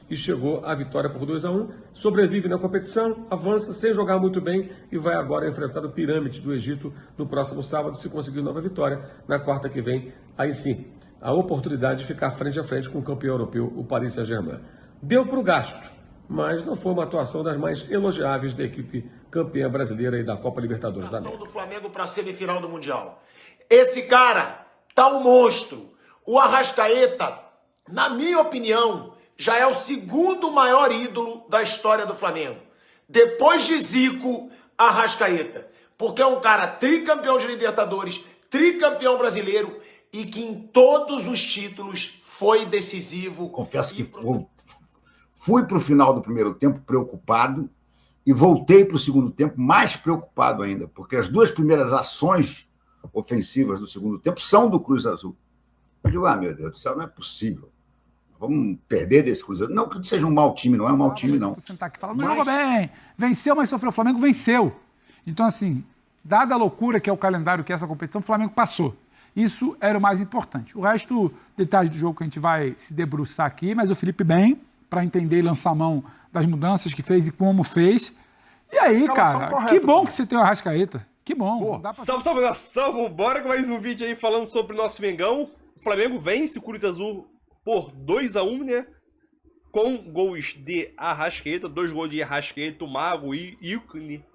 e chegou à vitória por 2-1. Sobrevive na competição, avança sem jogar muito bem e vai agora enfrentar o Pirâmide do Egito no próximo sábado, se conseguir nova vitória. Na quarta que vem, aí sim, a oportunidade de ficar frente a frente com o campeão europeu, o Paris Saint-Germain. Deu para o gasto, mas não foi uma atuação das mais elogiáveis da equipe campeã brasileira e da Copa Libertadores da América. Do Flamengo para a semifinal do Mundial. Esse cara tá um monstro. O Arrascaeta, na minha opinião, já é o segundo maior ídolo da história do Flamengo. Depois de Zico, Arrascaeta. Porque é um cara tricampeão de Libertadores, tricampeão brasileiro e que em todos os títulos foi decisivo. Confesso que fui para o final do primeiro tempo preocupado e voltei para o segundo tempo mais preocupado ainda, porque as duas primeiras ações ofensivas do segundo tempo são do Cruz Azul. Eu digo, meu Deus do céu, não é possível. Vamos perder desse Cruz Azul. Não que seja um mau time, não é um mau time, não. Sentar aqui e falar, não jogou bem, venceu, mas sofreu. O Flamengo venceu. Então, assim, dada a loucura que é o calendário, que é essa competição, o Flamengo passou. Isso era o mais importante. O resto, detalhes do jogo que a gente vai se debruçar aqui, mas o Felipe bem, para entender e lançar a mão das mudanças que fez e como fez. E aí, cara, correta, que bom que você tem o Arrascaeta. Que bom. Salve nação, bora com mais um vídeo aí falando sobre o nosso Mengão. O Flamengo vence o Cruz Azul por 2-1, né? Com gols de Arrascaeta, 2 gols de Arrascaeta, o Mago e Ícone,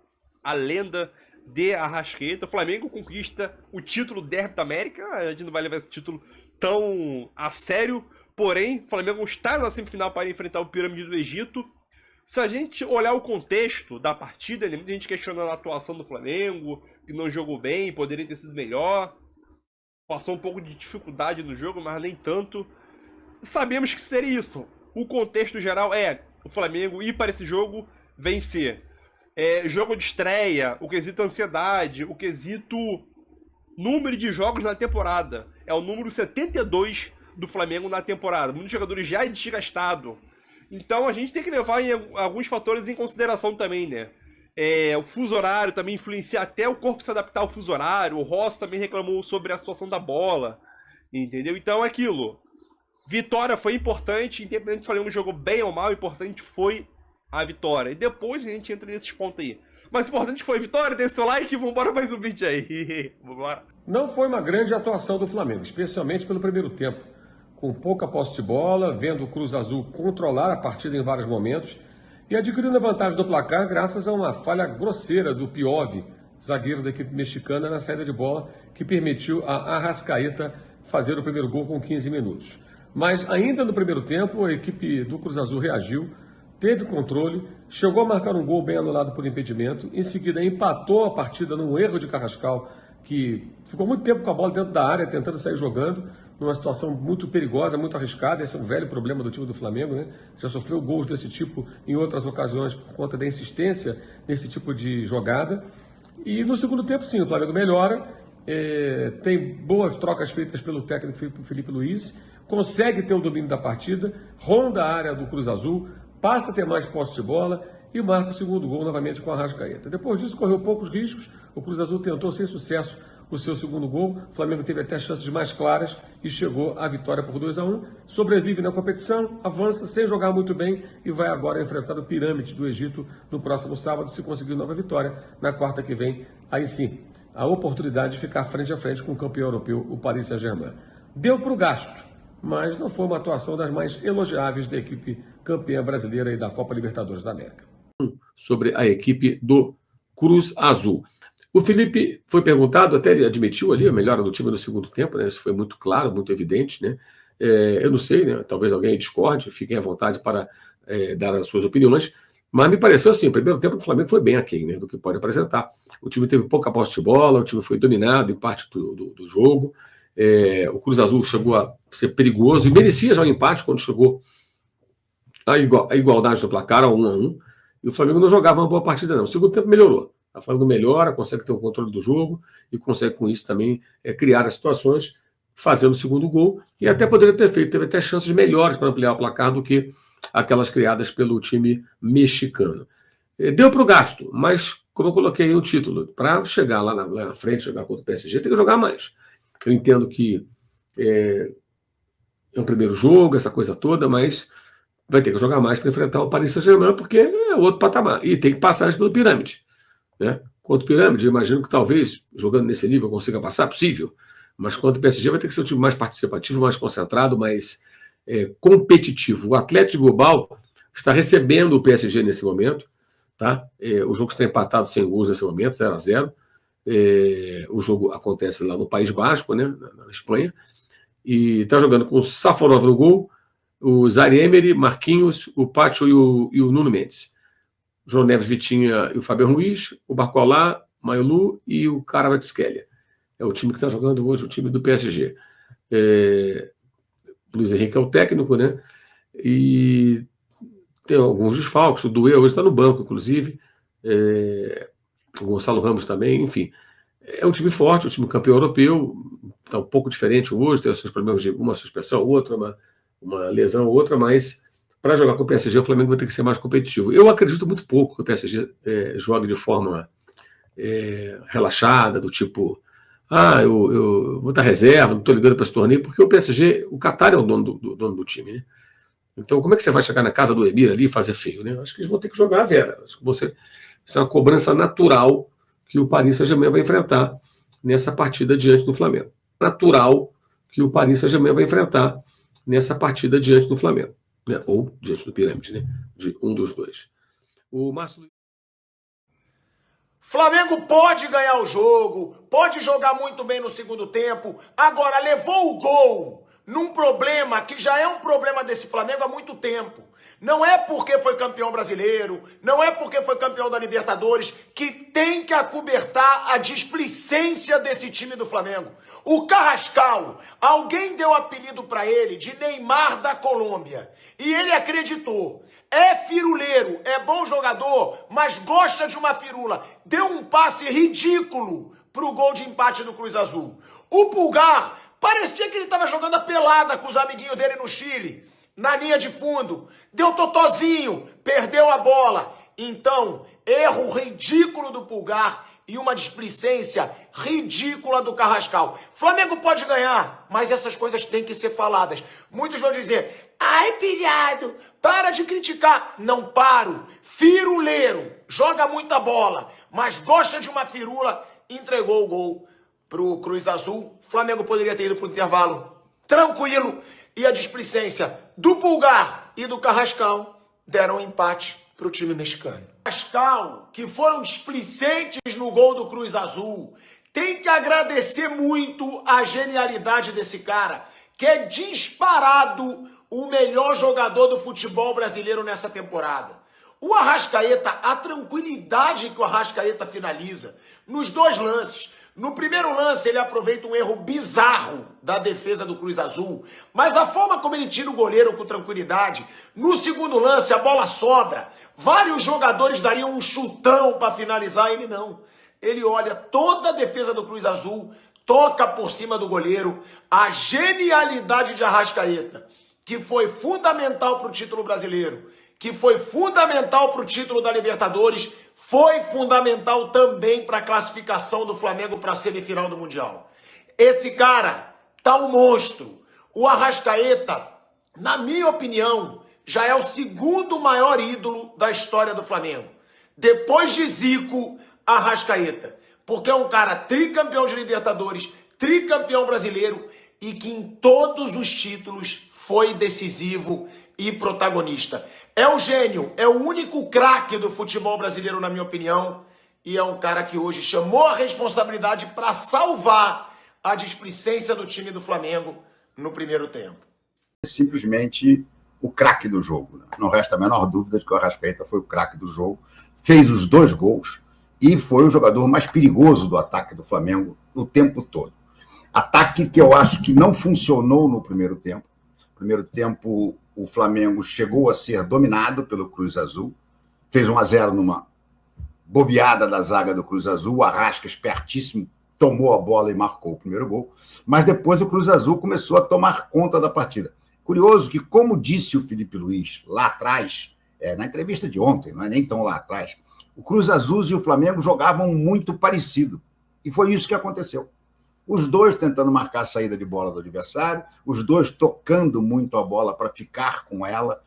a lenda de Arrascaeta. O Flamengo conquista o título Derby da América. A gente não vai levar esse título tão a sério. Porém, o Flamengo está na semifinal para enfrentar o Pirâmide do Egito. Se a gente olhar o contexto da partida, muita gente questionando a atuação do Flamengo, que não jogou bem, poderia ter sido melhor. Passou um pouco de dificuldade no jogo, mas nem tanto. Sabemos que seria isso. O contexto geral é o Flamengo ir para esse jogo vencer. Jogo de estreia, o quesito ansiedade, o quesito número de jogos na temporada. É o número 72 do Flamengo na temporada. Muitos jogadores já desgastados. Então a gente tem que levar alguns fatores em consideração também, né? O fuso horário também influencia até o corpo se adaptar ao fuso horário. O Ross também reclamou sobre a situação da bola. Entendeu? Então é aquilo. Vitória foi importante, independente se o Flamengo jogou bem ou mal, o importante foi a vitória. E depois a gente entra nesses pontos aí. Mas o importante foi a vitória, deixa o seu like e vambora mais um vídeo aí. Vambora. Não foi uma grande atuação do Flamengo, especialmente pelo primeiro tempo. Com pouca posse de bola, vendo o Cruz Azul controlar a partida em vários momentos e adquirindo a vantagem do placar graças a uma falha grosseira do Piove, zagueiro da equipe mexicana, na saída de bola, que permitiu a Arrascaeta fazer o primeiro gol com 15 minutos. Mas ainda no primeiro tempo, a equipe do Cruz Azul reagiu, teve controle, chegou a marcar um gol bem anulado por impedimento, em seguida empatou a partida num erro de Carrascal, que ficou muito tempo com a bola dentro da área, tentando sair jogando, numa situação muito perigosa, muito arriscada. Esse é um velho problema do time do Flamengo, né? Já sofreu gols desse tipo em outras ocasiões por conta da insistência nesse tipo de jogada. E no segundo tempo, sim, o Flamengo melhora, tem boas trocas feitas pelo técnico Felipe Luiz, consegue ter o domínio da partida, ronda a área do Cruz Azul, passa a ter mais posse de bola e marca o segundo gol novamente com a Arrascaeta. Depois disso, correu poucos riscos, o Cruz Azul tentou sem sucesso o seu segundo gol, o Flamengo teve até chances mais claras e chegou à vitória por 2-1. Sobrevive na competição, avança sem jogar muito bem e vai agora enfrentar o Pirâmide do Egito no próximo sábado, se conseguir nova vitória. Na quarta que vem, aí sim, a oportunidade de ficar frente a frente com o campeão europeu, o Paris Saint-Germain. Deu para o gasto, mas não foi uma atuação das mais elogiáveis da equipe campeã brasileira e da Copa Libertadores da América. Sobre a equipe do Cruz Azul. O Felipe foi perguntado, até ele admitiu ali a melhora do time no segundo tempo, né? Isso foi muito claro, muito evidente, né? Eu não sei, né? Talvez alguém discorde, fiquem à vontade para dar as suas opiniões, mas me pareceu assim, o primeiro tempo do Flamengo foi bem aquém, né, do que pode apresentar. O time teve pouca posse de bola, o time foi dominado em parte do jogo, o Cruz Azul chegou a ser perigoso e merecia já o empate quando chegou a igualdade do placar, ao 1-1, e o Flamengo não jogava uma boa partida não. O segundo tempo melhorou. O Flamengo melhora, consegue ter o controle do jogo e consegue com isso também criar as situações, fazendo o segundo gol, e até poderia ter feito, teve até chances melhores para ampliar o placar do que aquelas criadas pelo time mexicano. Deu para o gasto, mas como eu coloquei no título, para chegar lá na frente, jogar contra o PSG, tem que jogar mais. Eu entendo que é um primeiro jogo, essa coisa toda, mas vai ter que jogar mais para enfrentar o Paris Saint-Germain, porque é outro patamar. E tem que passar pelo Pirâmide. Né? Contra o Pirâmide, eu imagino que talvez, jogando nesse nível, consiga passar, possível. Mas contra o PSG vai ter que ser um time mais participativo, mais concentrado, mais competitivo. O Atlético Bilbao está recebendo o PSG nesse momento. Tá? O jogo está empatado sem gols nesse momento, 0-0. O jogo acontece lá no País Basco, né? Na Espanha. E está jogando com o Safonov no gol, o Zaire Emery, Marquinhos, o Pacho e o Nuno Mendes. João Neves, Vitinha e o Fábio Ruiz, o Barcolá, Maiolu e o Kvaratskhelia. É o time que está jogando hoje, o time do PSG. Luiz Henrique é o técnico, né? E tem alguns desfalques. O Doué hoje está no banco, inclusive. O Gonçalo Ramos também, enfim. É um time forte, um time campeão europeu. Está um pouco diferente hoje, tem os seus problemas de uma suspensão, outra, uma lesão, outra, mas para jogar com o PSG, o Flamengo vai ter que ser mais competitivo. Eu acredito muito pouco que o PSG jogue de forma relaxada, do tipo, eu vou dar reserva, não estou ligando para esse torneio, porque o PSG, o Qatar é o dono do time, né? Então, como é que você vai chegar na casa do Emir ali e fazer feio, né? Acho que eles vão ter que jogar a Vera. Acho que isso é uma cobrança natural que o Paris Saint-Germain vai enfrentar nessa partida diante do Flamengo. Natural que o Paris Saint-Germain vai enfrentar nessa partida diante do Flamengo. Né? Ou diante do Pirâmide, né? De um dos dois. O Márcio... Flamengo pode ganhar o jogo, pode jogar muito bem no segundo tempo, agora levou o gol num problema que já é um problema desse Flamengo há muito tempo. Não é porque foi campeão brasileiro, não é porque foi campeão da Libertadores, que tem que acobertar a displicência desse time do Flamengo. O Carrascal, alguém deu apelido para ele de Neymar da Colômbia, e ele acreditou. É firuleiro, é bom jogador, mas gosta de uma firula. Deu um passe ridículo pro gol de empate do Cruz Azul. O Pulgar, parecia que ele estava jogando a pelada com os amiguinhos dele no Chile, na linha de fundo. Deu totozinho, perdeu a bola. Então, erro ridículo do Pulgar e uma displicência ridícula do Carrascal. Flamengo pode ganhar, mas essas coisas têm que ser faladas. Muitos vão dizer, ai, pilhado, para de criticar. Não paro. Firuleiro, joga muita bola, mas gosta de uma firula, entregou o gol pro Cruz Azul. Flamengo poderia ter ido pro intervalo tranquilo e a displicência do Pulgar e do Carrascal deram um empate pro time mexicano. Carrascal, que foram displicentes no gol do Cruz Azul, tem que agradecer muito a genialidade desse cara, que é disparado o melhor jogador do futebol brasileiro nessa temporada. O Arrascaeta, a tranquilidade que o Arrascaeta finaliza nos dois lances. No primeiro lance, ele aproveita um erro bizarro da defesa do Cruz Azul, mas a forma como ele tira o goleiro com tranquilidade. No segundo lance, a bola sobra. Vários jogadores dariam um chutão para finalizar, ele não. Ele olha toda a defesa do Cruz Azul, toca por cima do goleiro. A genialidade de Arrascaeta, que foi fundamental para o título brasileiro, que foi fundamental para o título da Libertadores, foi fundamental também para a classificação do Flamengo para a semifinal do Mundial. Esse cara tá um monstro. O Arrascaeta, na minha opinião, já é o segundo maior ídolo da história do Flamengo. Depois de Zico, Arrascaeta. Porque é um cara tricampeão de Libertadores, tricampeão brasileiro e que em todos os títulos foi decisivo e protagonista. É um gênio, é o único craque do futebol brasileiro, na minha opinião, e é um cara que hoje chamou a responsabilidade para salvar a displicência do time do Flamengo no primeiro tempo. Simplesmente o craque do jogo. Né? Não resta a menor dúvida de que o Arrascaeta foi o craque do jogo, fez os 2 gols e foi o jogador mais perigoso do ataque do Flamengo o tempo todo. Ataque que eu acho que não funcionou no primeiro tempo. No primeiro tempo, o Flamengo chegou a ser dominado pelo Cruz Azul, fez 1-0 numa bobeada da zaga do Cruz Azul, o Arrasca, espertíssimo, tomou a bola e marcou o primeiro gol, mas depois o Cruz Azul começou a tomar conta da partida. Curioso que, como disse o Felipe Luiz lá atrás, na entrevista de ontem, não é nem tão lá atrás, o Cruz Azul e o Flamengo jogavam muito parecido, e foi isso que aconteceu. Os dois tentando marcar a saída de bola do adversário, os dois tocando muito a bola para ficar com ela.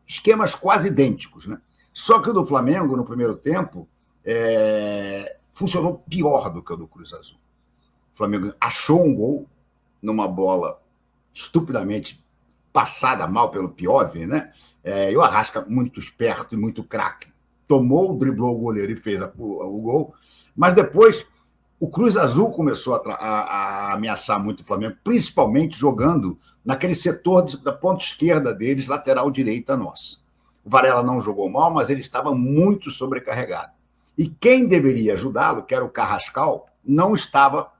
esquemas quase idênticos, né? Só que o do Flamengo, no primeiro tempo, funcionou pior do que o do Cruz Azul. O Flamengo achou um gol numa bola estupidamente passada mal pelo Piove, né? E o Arrasca, muito esperto e muito craque, driblou o goleiro e fez o gol. Mas depois, o Cruz Azul começou a ameaçar muito o Flamengo, principalmente jogando naquele setor da ponta esquerda deles, lateral direita nossa. O Varela não jogou mal, mas ele estava muito sobrecarregado. E quem deveria ajudá-lo, que era o Carrascal, não estava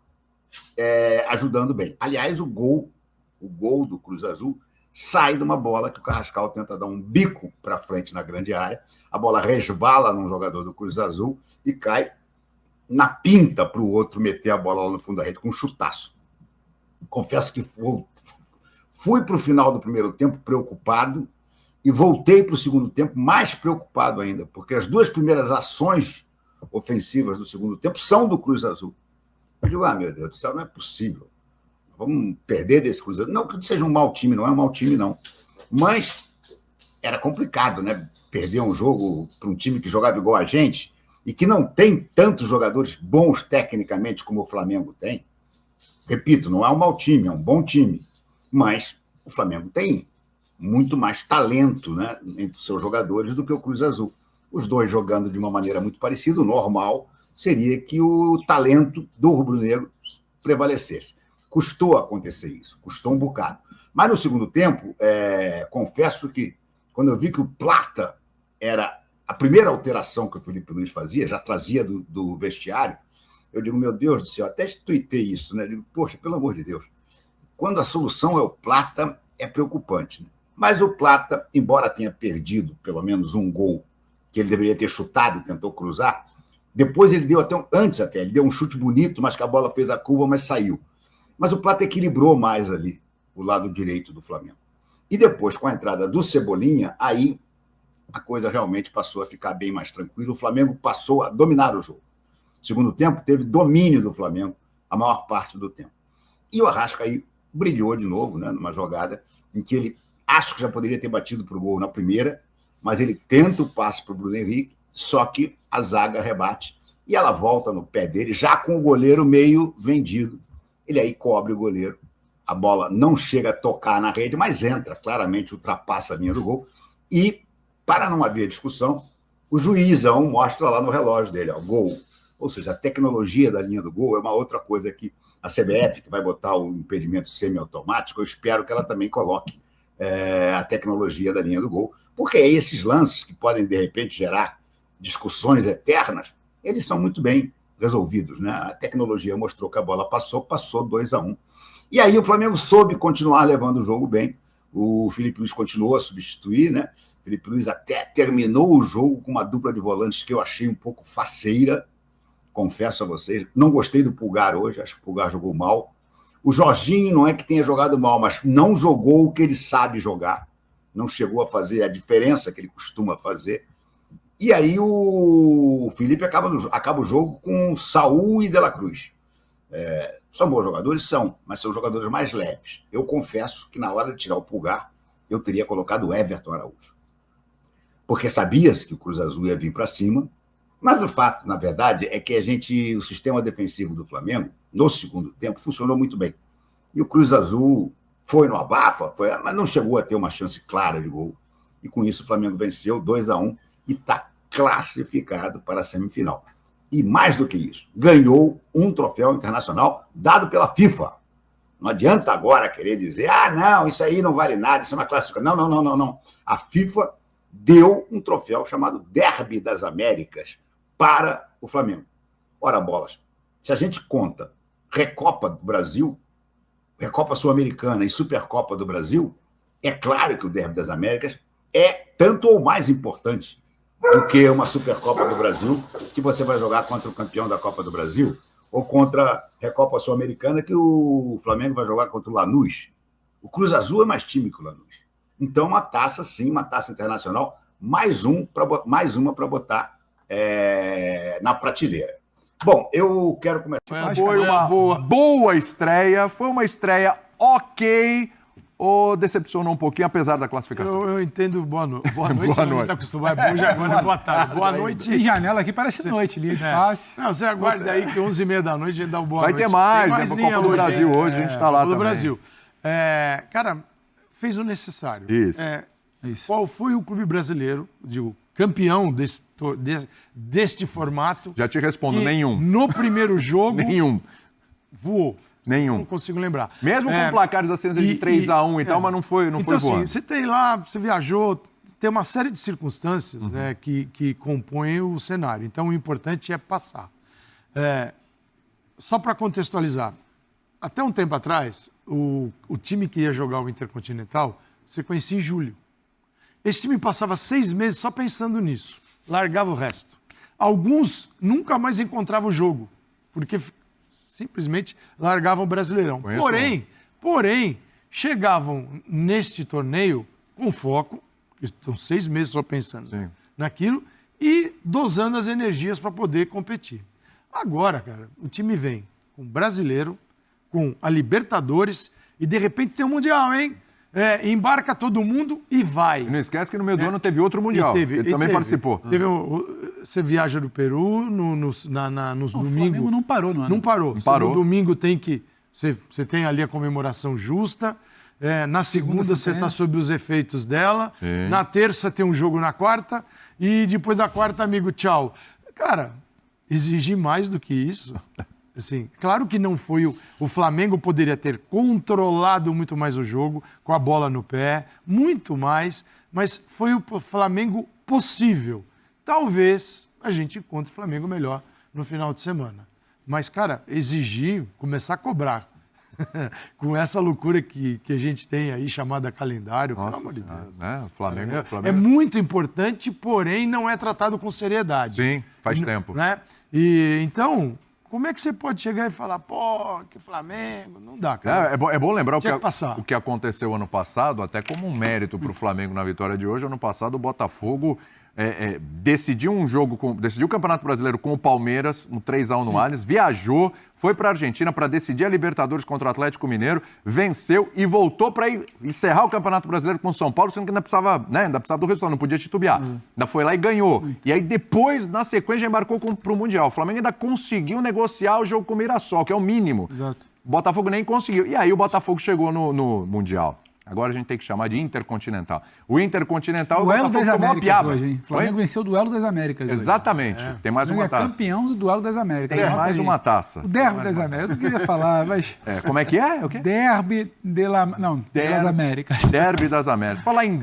ajudando bem. Aliás, o gol do Cruz Azul sai de uma bola que o Carrascal tenta dar um bico para frente na grande área, a bola resvala num jogador do Cruz Azul e cai na pinta para o outro meter a bola lá no fundo da rede com um chutaço. Confesso que fui para o final do primeiro tempo preocupado e voltei para o segundo tempo mais preocupado ainda, porque as duas primeiras ações ofensivas do segundo tempo são do Cruz Azul. Eu digo, meu Deus do céu, não é possível. Vamos perder desse Cruz Azul. Não que seja um mau time, não é um mau time, não. Mas era complicado, né? Perder um jogo para um time que jogava igual a gente e que não tem tantos jogadores bons tecnicamente como o Flamengo tem. Repito, não é um mau time, é um bom time. Mas o Flamengo tem muito mais talento, né, entre os seus jogadores do que o Cruz Azul. Os dois jogando de uma maneira muito parecida, o normal seria que o talento do rubro-negro prevalecesse. Custou acontecer isso, custou um bocado. Mas no segundo tempo, confesso que quando eu vi que o Plata era a primeira alteração que o Felipe Luiz fazia, já trazia do vestiário, eu digo, meu Deus do céu, até tuitei isso, né? Eu digo, poxa, pelo amor de Deus, quando a solução é o Plata, é preocupante, né? Mas o Plata, embora tenha perdido pelo menos um gol que ele deveria ter chutado, tentou cruzar, depois ele deu ele deu um chute bonito, mas que a bola fez a curva, mas saiu. Mas o Plata equilibrou mais ali o lado direito do Flamengo. E depois, com a entrada do Cebolinha, aí a coisa realmente passou a ficar bem mais tranquila. O Flamengo passou a dominar o jogo. No segundo tempo, teve domínio do Flamengo a maior parte do tempo. E o Arrasca aí brilhou de novo, né, numa jogada em que ele acho que já poderia ter batido para o gol na primeira, mas ele tenta o passe para o Bruno Henrique, só que a zaga rebate e ela volta no pé dele, já com o goleiro meio vendido. Ele aí cobre o goleiro. A bola não chega a tocar na rede, mas entra, claramente ultrapassa a linha do gol. E, para não haver discussão, o juizão mostra lá no relógio dele, gol. Ou seja, a tecnologia da linha do gol é uma outra coisa que a CBF, que vai botar o impedimento semiautomático, eu espero que ela também coloque a tecnologia da linha do gol, porque esses lances que podem, de repente, gerar discussões eternas, eles são muito bem resolvidos, né? A tecnologia mostrou que a bola passou 2-1. E aí o Flamengo soube continuar levando o jogo bem. O Felipe Luiz continuou a substituir, né? O Felipe Luiz até terminou o jogo com uma dupla de volantes que eu achei um pouco faceira, confesso a vocês. Não gostei do Pulgar hoje, acho que o Pulgar jogou mal. O Jorginho não é que tenha jogado mal, mas não jogou o que ele sabe jogar. Não chegou a fazer a diferença que ele costuma fazer. E aí o Felipe acaba o jogo com Saúl e De La Cruz. São bons jogadores? São, mas são jogadores mais leves. Eu confesso que na hora de tirar o Pulgar, eu teria colocado o Everton Araújo. Porque sabia-se que o Cruz Azul ia vir para cima, mas o fato, na verdade, é que o sistema defensivo do Flamengo, no segundo tempo, funcionou muito bem. E o Cruz Azul foi no abafa, mas não chegou a ter uma chance clara de gol. E com isso o Flamengo venceu 2-1 e está classificado para a semifinal. E mais do que isso, ganhou um troféu internacional dado pela FIFA. Não adianta agora querer dizer, não, isso aí não vale nada, isso é uma classificação. Não. A FIFA deu um troféu chamado Derby das Américas para o Flamengo. Ora, bolas, se a gente conta Recopa do Brasil, Recopa Sul-Americana e Supercopa do Brasil, é claro que o Derby das Américas é tanto ou mais importante do que uma Supercopa do Brasil, que você vai jogar contra o campeão da Copa do Brasil, ou contra a Recopa Sul-Americana, que o Flamengo vai jogar contra o Lanús. O Cruz Azul é mais time que o Lanús. Então, uma taça, sim, uma taça internacional, mais uma para botar na prateleira. Bom, eu quero começar. Foi uma boa estreia, foi uma estreia ok, ou decepcionou um pouquinho, apesar da classificação? Eu entendo. Boa noite. Boa noite. Boa Você não noite. está acostumado. É bom, já agora é boa tarde. Boa noite. Tem janela aqui, parece noite, linha de passe. Não, você aguarda aí que 11h30 da noite a gente dá o boa Vai noite. ter mais, Tem né? Pra linha Copa do hoje, Brasil hoje, a gente tá lá Copa do também. Brasil. Cara, fez o necessário. Isso. Isso. Qual foi o clube brasileiro, digo, campeão deste formato? Já te respondo, que nenhum. No primeiro jogo, Nenhum. voou. Nenhum. Não consigo lembrar. Mesmo com placares ascendentes de 3-1 e tal, mas não foi então, voando. assim, você tem lá, você viajou, tem uma série de circunstâncias né, que compõem o cenário. Então, o importante é passar. Só para contextualizar, até um tempo atrás, o time que ia jogar o Intercontinental, você conhecia em julho. Esse time passava 6 meses só pensando nisso, largava o resto. Alguns nunca mais encontravam o jogo, porque simplesmente largavam o Brasileirão. Porém, chegavam neste torneio com foco, estão 6 meses só pensando naquilo, e dosando as energias para poder competir. Agora, cara, o time vem com o Brasileiro, com a Libertadores, e de repente tem um Mundial, hein? Embarca todo mundo e vai. E não esquece que no meio do ano teve outro Mundial. Ele também participou. Você viaja do Peru nos domingos. O Flamengo não parou no ano. Não parou. Parou. No domingo tem que. Você tem ali a comemoração justa. Na segunda você está sob os efeitos dela. Sim. Na terça tem um jogo na quarta. E depois da quarta, amigo, tchau. Cara, exigir mais do que isso. Assim, claro que não foi o Flamengo poderia ter controlado muito mais o jogo, com a bola no pé, muito mais, mas foi o Flamengo possível. Talvez a gente encontre o Flamengo melhor no final de semana. Mas, cara, exigir, começar a cobrar. Com essa loucura que a gente tem aí, chamada calendário, Nossa, pelo amor de Deus. O Flamengo, É muito importante, porém não é tratado com seriedade. Sim, faz tempo. Né? E então, como é que você pode chegar e falar, pô, que Flamengo? Não dá, cara. É bom lembrar Tinha que passar. o que aconteceu ano passado, até como um mérito para o Flamengo na vitória de hoje. Ano passado, o Botafogo decidiu decidiu o Campeonato Brasileiro com o Palmeiras, um 3-1 no Allianz, viajou, foi para a Argentina para decidir a Libertadores contra o Atlético Mineiro, venceu e voltou para encerrar o Campeonato Brasileiro com o São Paulo, sendo que ainda precisava do resultado, não podia titubear. Ainda foi lá e ganhou. E aí depois, na sequência, já embarcou para o Mundial. O Flamengo ainda conseguiu negociar o jogo com o Mirassol, que é o mínimo. Exato. O Botafogo nem conseguiu. E aí o Botafogo chegou no Mundial. Agora a gente tem que chamar de Intercontinental. O Intercontinental, o Duelo Botafogo das tomou uma Américas piaba. hoje, hein? O Flamengo venceu o Duelo das Américas hoje. Exatamente. Tem mais uma É taça. campeão do Duelo das Américas. Tem Anota mais aí. uma taça. O Derby das Américas. Eu não queria falar, mas... Como é que é? O quê? Derby das Américas. Derby das Américas. Falar em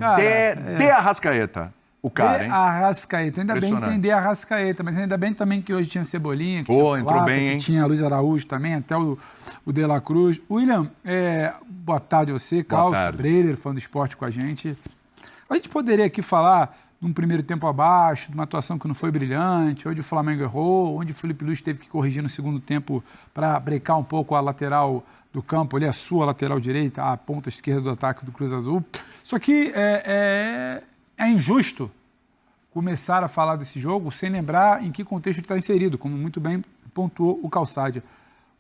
de Arrascaeta. O cara, hein? Arrascaeta. Ainda bem que Impressionante. tem De Arrascaeta, mas ainda bem também que hoje tinha Cebolinha, que Pô, tinha entrou Plata, bem, que hein? tinha Luiz Araújo também, até o De La Cruz. William, boa tarde a você, Carlos tarde. Breyer, fã do esporte com a gente. A gente poderia aqui falar de um primeiro tempo abaixo, de uma atuação que não foi brilhante, onde o Flamengo errou, onde o Felipe Luiz teve que corrigir no segundo tempo para brecar um pouco a lateral do campo, ali a sua lateral direita, a ponta esquerda do ataque do Cruz Azul. Só que é injusto começar a falar desse jogo sem lembrar em que contexto ele está inserido, como muito bem pontuou o Calçadia.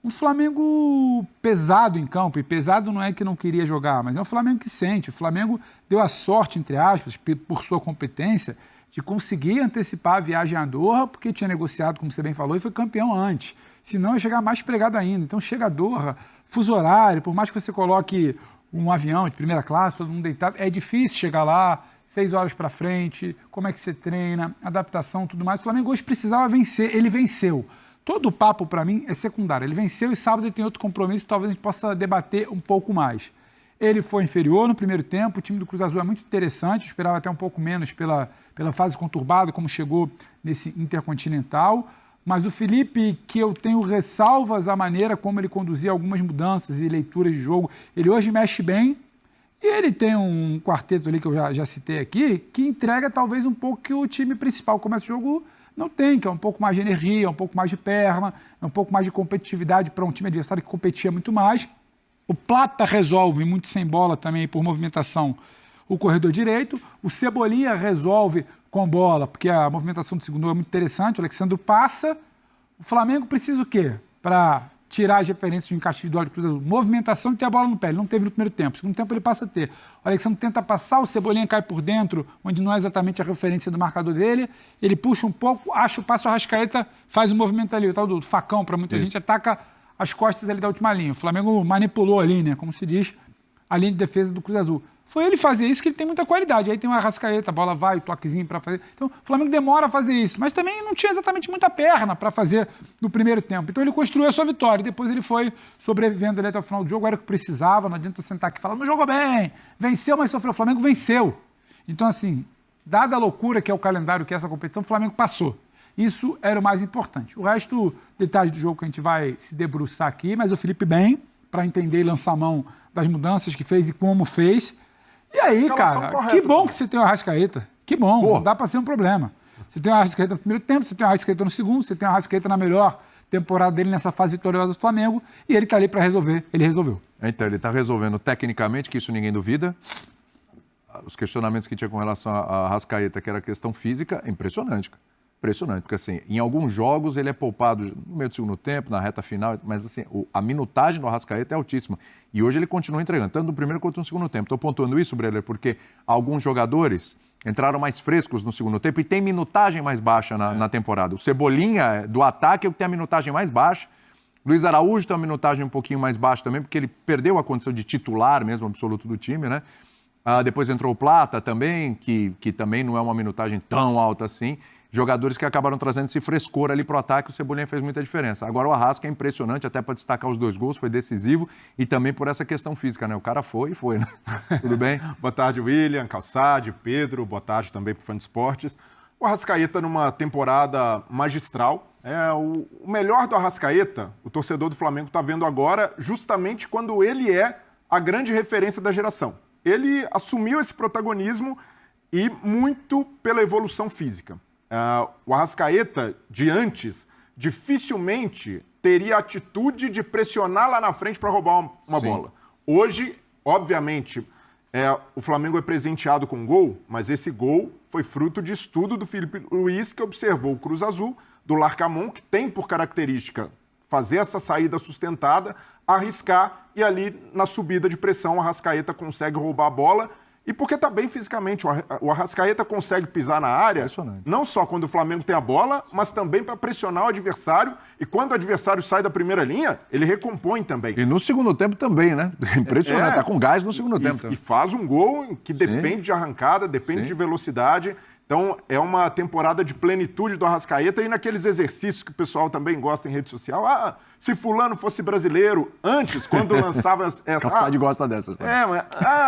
Um Flamengo pesado em campo, e pesado não é que não queria jogar, mas é um Flamengo que sente. O Flamengo deu a sorte, entre aspas, por sua competência, de conseguir antecipar a viagem a Doha, porque tinha negociado, como você bem falou, e foi campeão antes. Senão ia chegar mais pregado ainda. Então chega a Doha, fuso horário, por mais que você coloque um avião de primeira classe, todo mundo deitado, é difícil chegar lá, 6 horas para frente, como é que você treina, adaptação, tudo mais. O Flamengo hoje precisava vencer, ele venceu. Todo o papo, para mim, é secundário. Ele venceu e sábado ele tem outro compromisso, talvez a gente possa debater um pouco mais. Ele foi inferior no primeiro tempo, o time do Cruz Azul é muito interessante, eu esperava até um pouco menos pela fase conturbada, como chegou nesse Intercontinental. Mas o Felipe, que eu tenho ressalvas à maneira como ele conduzia algumas mudanças e leituras de jogo, ele hoje mexe bem. E ele tem um quarteto ali que eu já citei aqui, que entrega talvez um pouco que o time principal começa o jogo não tem, que é um pouco mais de energia, um pouco mais de perna, um pouco mais de competitividade para um time adversário que competia muito mais. O Plata resolve, muito sem bola também, por movimentação, o corredor direito. O Cebolinha resolve com bola, porque a movimentação do segundo é muito interessante. O Alexandre passa. O Flamengo precisa o quê? Para tirar as referências de encaixe individual de Cruz Azul. Movimentação e ter a bola no pé. Ele não teve no primeiro tempo. No segundo tempo ele passa a ter. O Alexandre tenta passar, o Cebolinha cai por dentro, onde não é exatamente a referência do marcador dele. Ele puxa um pouco, acha o passo, o Arrascaeta faz o movimento ali, o tal do facão, para muita gente, ataca as costas ali da última linha. O Flamengo manipulou ali, né, como se diz, a linha de defesa do Cruz Azul. Foi ele fazer isso que ele tem muita qualidade. Aí tem o Arrascaeta, a bola vai, o toquezinho para fazer. Então, o Flamengo demora a fazer isso. Mas também não tinha exatamente muita perna para fazer no primeiro tempo. Então, ele construiu a sua vitória. E depois ele foi sobrevivendo ali até o final do jogo. Era o que precisava. Não adianta eu sentar aqui e falar, não jogou bem. Venceu, mas sofreu. O Flamengo venceu. Então, assim, dada a loucura que é o calendário, que é essa competição, o Flamengo passou. Isso era o mais importante. O resto, detalhes do jogo que a gente vai se debruçar aqui. Mas o Felipe bem, para entender e lançar a mão das mudanças que fez e como fez. E aí, cara, correta, que bom que você tem o Arrascaeta. Que bom, não dá para ser um problema. Você tem o Arrascaeta no primeiro tempo, você tem o Arrascaeta no segundo, você tem o Arrascaeta na melhor temporada dele nessa fase vitoriosa do Flamengo, e ele tá ali para resolver. Ele resolveu. Então, ele está resolvendo tecnicamente, que isso ninguém duvida. Os questionamentos que tinha com relação a Arrascaeta, que era questão física, é impressionante, cara. Impressionante, porque assim, em alguns jogos ele é poupado no meio do segundo tempo, na reta final, mas assim, a minutagem do Arrascaeta é altíssima. E hoje ele continua entregando, tanto no primeiro quanto no segundo tempo. Estou pontuando isso, Breler, porque alguns jogadores entraram mais frescos no segundo tempo e tem minutagem mais baixa na temporada. O Cebolinha, do ataque, é o que tem a minutagem mais baixa. Luiz Araújo tem uma minutagem um pouquinho mais baixa também, porque ele perdeu a condição de titular mesmo, absoluto do time, né? Depois entrou o Plata também, que também não é uma minutagem tão alta assim. Jogadores que acabaram trazendo esse frescor ali pro ataque, o Cebolinha fez muita diferença. Agora o Arrasca é impressionante, até para destacar os 2 gols, foi decisivo, e também por essa questão física, né? O cara foi, né? Tudo bem? Boa tarde, William, Calçade, Pedro, boa tarde também pro Fã de Esportes. O Arrascaeta numa temporada magistral. O melhor do Arrascaeta, o torcedor do Flamengo está vendo agora, justamente quando ele é a grande referência da geração. Ele assumiu esse protagonismo e muito pela evolução física. O Arrascaeta, de antes, dificilmente teria a atitude de pressionar lá na frente para roubar uma bola. Hoje, obviamente, o Flamengo é presenteado com gol, mas esse gol foi fruto de estudo do Felipe Luiz, que observou o Cruz Azul, do Larcamon, que tem por característica fazer essa saída sustentada, arriscar, e ali na subida de pressão o Arrascaeta consegue roubar a bola. E porque está bem fisicamente, o Arrascaeta consegue pisar na área, não só quando o Flamengo tem a bola, mas também para pressionar o adversário. E quando o adversário sai da primeira linha, ele recompõe também. E no segundo tempo também, né? Impressionante, está com gás no segundo tempo. E faz um gol que depende de arrancada, depende de velocidade. Então, é uma temporada de plenitude do Arrascaeta e naqueles exercícios que o pessoal também gosta em rede social. Se fulano fosse brasileiro, antes, quando lançava essa... Calçade gosta dessas. Né?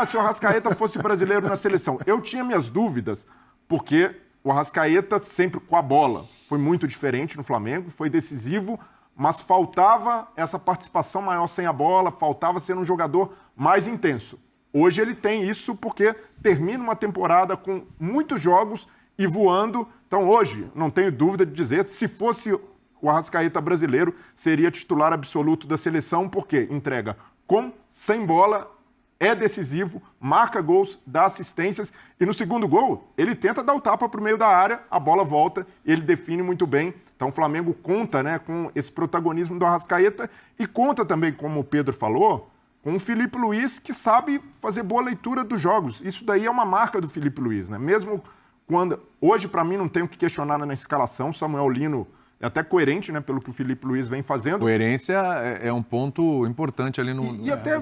Se o Arrascaeta fosse brasileiro na seleção. Eu tinha minhas dúvidas, porque o Arrascaeta sempre com a bola foi muito diferente no Flamengo, foi decisivo, mas faltava essa participação maior sem a bola, faltava ser um jogador mais intenso. Hoje ele tem isso porque termina uma temporada com muitos jogos e voando. Então hoje, não tenho dúvida de dizer, se fosse o Arrascaeta brasileiro, seria titular absoluto da seleção, porque entrega com, sem bola, é decisivo, marca gols, dá assistências. E no segundo gol, ele tenta dar o tapa para o meio da área, a bola volta e ele define muito bem. Então o Flamengo conta, né, com esse protagonismo do Arrascaeta e conta também, como o Pedro falou, com o Felipe Luiz, que sabe fazer boa leitura dos jogos. Isso daí é uma marca do Felipe Luiz, né? Mesmo quando... Hoje, para mim, não tem o que questionar na escalação. Samuel Lino é até coerente, né? Pelo que o Felipe Luiz vem fazendo. Coerência é um ponto importante ali no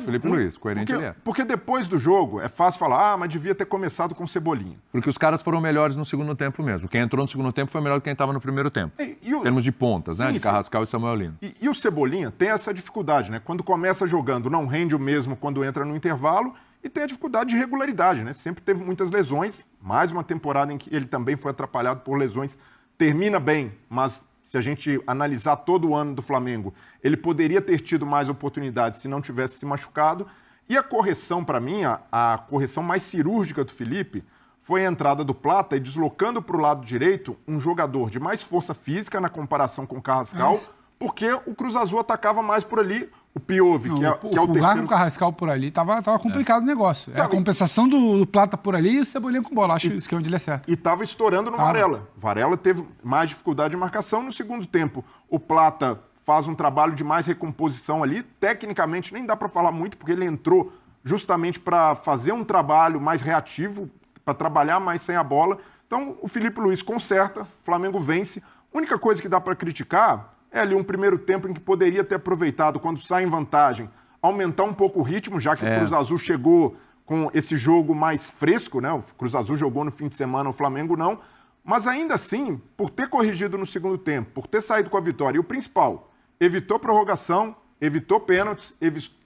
Felipe Luiz. Coerente ele é. Porque depois do jogo, é fácil falar, mas devia ter começado com Cebolinha. Porque os caras foram melhores no segundo tempo mesmo. Quem entrou no segundo tempo foi melhor que quem estava no primeiro tempo. Em termos de pontas, né? De Carrascal e Samuel Lino. E o Cebolinha tem essa dificuldade, né? Quando começa jogando, não rende o mesmo quando entra no intervalo e tem a dificuldade de regularidade, né? Sempre teve muitas lesões. Mais uma temporada em que ele também foi atrapalhado por lesões. Termina bem, mas... Se a gente analisar todo o ano do Flamengo, ele poderia ter tido mais oportunidades se não tivesse se machucado. E a correção, para mim, a correção mais cirúrgica do Felipe foi a entrada do Plata e deslocando para o lado direito um jogador de mais força física na comparação com o Carrascal, porque o Cruz Azul atacava mais por ali. O Piove, que é o terceiro... O Carrascal por ali, tava complicado o negócio. A compensação do Plata por ali e o Cebolinha com bola. Acho isso que é onde ele é certo. E estava estourando no Varela. Varela teve mais dificuldade de marcação. No segundo tempo, o Plata faz um trabalho de mais recomposição ali. Tecnicamente, nem dá para falar muito, porque ele entrou justamente para fazer um trabalho mais reativo, para trabalhar mais sem a bola. Então, o Felipe Luiz conserta, o Flamengo vence. A única coisa que dá para criticar é ali um primeiro tempo em que poderia ter aproveitado, quando sai em vantagem, aumentar um pouco o ritmo, já que o Cruz Azul chegou com esse jogo mais fresco, né? O Cruz Azul jogou no fim de semana, o Flamengo não. Mas ainda assim, por ter corrigido no segundo tempo, por ter saído com a vitória, e o principal, evitou prorrogação, evitou pênaltis,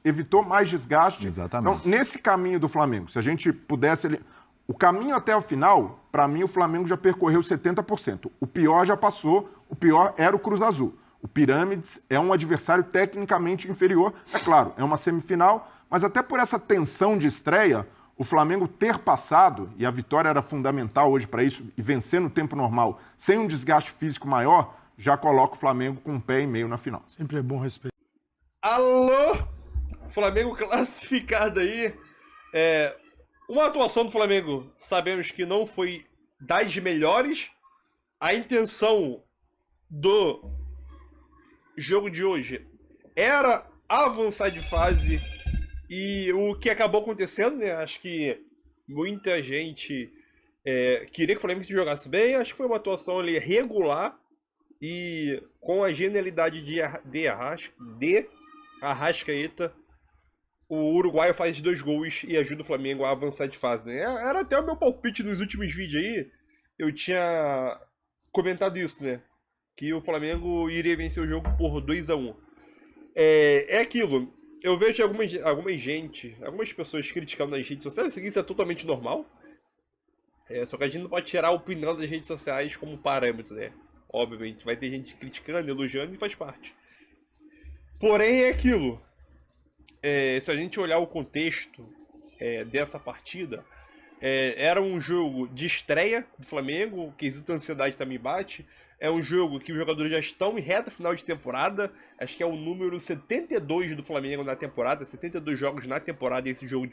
evitou mais desgaste. Exatamente. Então, nesse caminho do Flamengo, se a gente pudesse... O caminho até o final, para mim, o Flamengo já percorreu 70%. O pior já passou, o pior era o Cruz Azul. O Pirâmides é um adversário tecnicamente inferior. É claro, é uma semifinal, mas até por essa tensão de estreia, o Flamengo ter passado, e a vitória era fundamental hoje para isso, e vencer no tempo normal, sem um desgaste físico maior, já coloca o Flamengo com um pé e meio na final. Sempre é bom respeitar. Alô? Flamengo classificado aí. Uma atuação do Flamengo, sabemos que não foi das melhores. A intenção do jogo de hoje era avançar de fase. E o que acabou acontecendo, né? Acho que muita gente queria que o Flamengo jogasse bem. Acho que foi uma atuação ali regular. E com a genialidade de Arrascaeta, o uruguaio faz 2 gols e ajuda o Flamengo a avançar de fase, né? Era até o meu palpite nos últimos vídeos aí. Eu tinha comentado isso, né? Que o Flamengo iria vencer o jogo por 2-1. É aquilo. Eu vejo algumas pessoas criticando nas redes sociais. Isso é totalmente normal. Só que a gente não pode tirar a opinião das redes sociais como parâmetro, né? Obviamente, vai ter gente criticando, elogiando e faz parte. Porém, é aquilo. Se a gente olhar o contexto dessa partida, era um jogo de estreia do Flamengo, o quesito ansiedade também bate. É um jogo que os jogadores já estão em reta final de temporada. Acho que é o número 72 do Flamengo na temporada, 72 jogos na temporada, esse jogo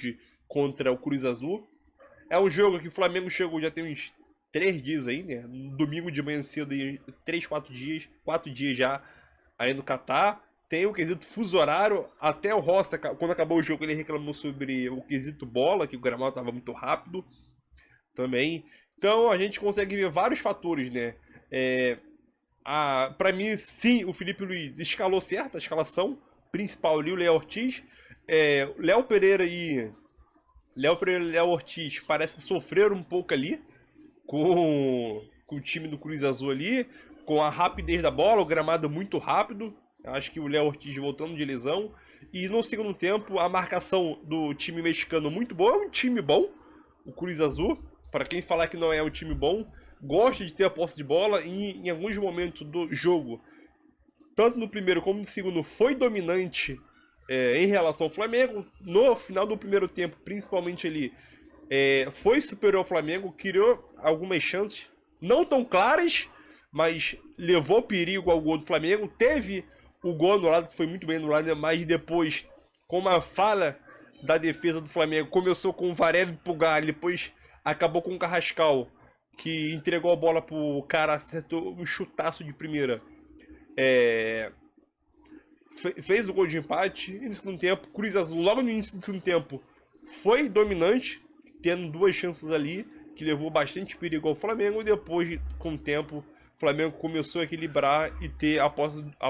contra o Cruz Azul. É um jogo que o Flamengo chegou já tem uns 3 dias aí, né? No domingo de manhã cedo, 3, 4 dias, 4 dias já aí no Catar. Tem o quesito fuso horário. Até o Rosta, quando acabou o jogo, ele reclamou sobre o quesito bola, que o gramado estava muito rápido também. Então a gente consegue ver vários fatores, né? Pra mim, sim, o Felipe Luiz escalou certo a escalação principal ali, o Léo Ortiz. Léo Pereira e Léo Ortiz parece que sofreram um pouco ali com o time do Cruz Azul ali, com a rapidez da bola, o gramado muito rápido. Acho que o Léo Ortiz voltando de lesão. E no segundo tempo, a marcação do time mexicano muito boa. É um time bom, o Cruz Azul. Para quem falar que não é um time bom, gosta de ter a posse de bola. E em alguns momentos do jogo, tanto no primeiro como no segundo, foi dominante em relação ao Flamengo. No final do primeiro tempo, principalmente ali, foi superior ao Flamengo. Criou algumas chances, não tão claras, mas levou perigo ao gol do Flamengo. Teve o gol anulado, que foi muito bem anulado, mas depois, com uma falha da defesa do Flamengo, começou com o Varela e Pulgar, depois acabou com o Carrascal, que entregou a bola pro cara, acertou um chutaço de primeira. Fez o gol de empate. E no segundo tempo, Cruz Azul, logo no início do segundo tempo, foi dominante, tendo 2 chances ali, que levou bastante perigo ao Flamengo. E depois, com o tempo, o Flamengo começou a equilibrar e ter a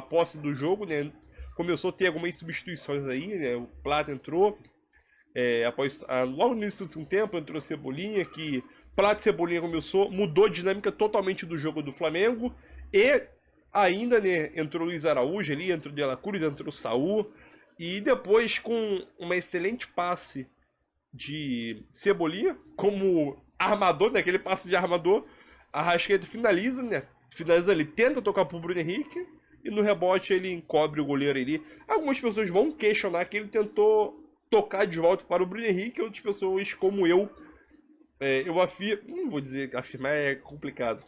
posse do jogo, né? Começou a ter algumas substituições aí, né? O Plata entrou, logo no início do segundo tempo, entrou Cebolinha, que Plata e Cebolinha mudou a dinâmica totalmente do jogo do Flamengo. E ainda, né, entrou Luiz Araújo ali, entrou De La Cruz, entrou Saul. E depois, com uma excelente passe de Cebolinha, como armador, né? Aquele passe de armador, a Arrascaeta finaliza, né? Finaliza ali, tenta tocar pro Bruno Henrique, e no rebote ele encobre o goleiro ali. Algumas pessoas vão questionar que ele tentou tocar de volta para o Bruno Henrique, outras pessoas, como eu afirmo, não vou dizer afirmar, é complicado.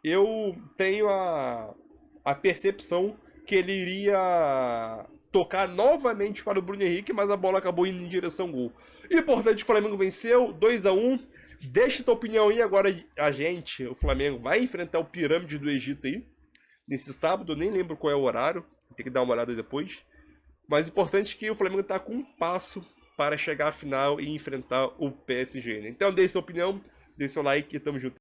Eu tenho a percepção que ele iria tocar novamente para o Bruno Henrique, mas a bola acabou indo em direção ao gol. Importante, o Flamengo venceu, 2-1. Deixa tua opinião aí agora. O Flamengo vai enfrentar o Pirâmide do Egito aí nesse sábado, eu nem lembro qual é o horário, tem que dar uma olhada depois. Mas importante que o Flamengo está com um passo para chegar à final e enfrentar o PSG, né? Então, deixe sua opinião, deixe seu like e tamo junto.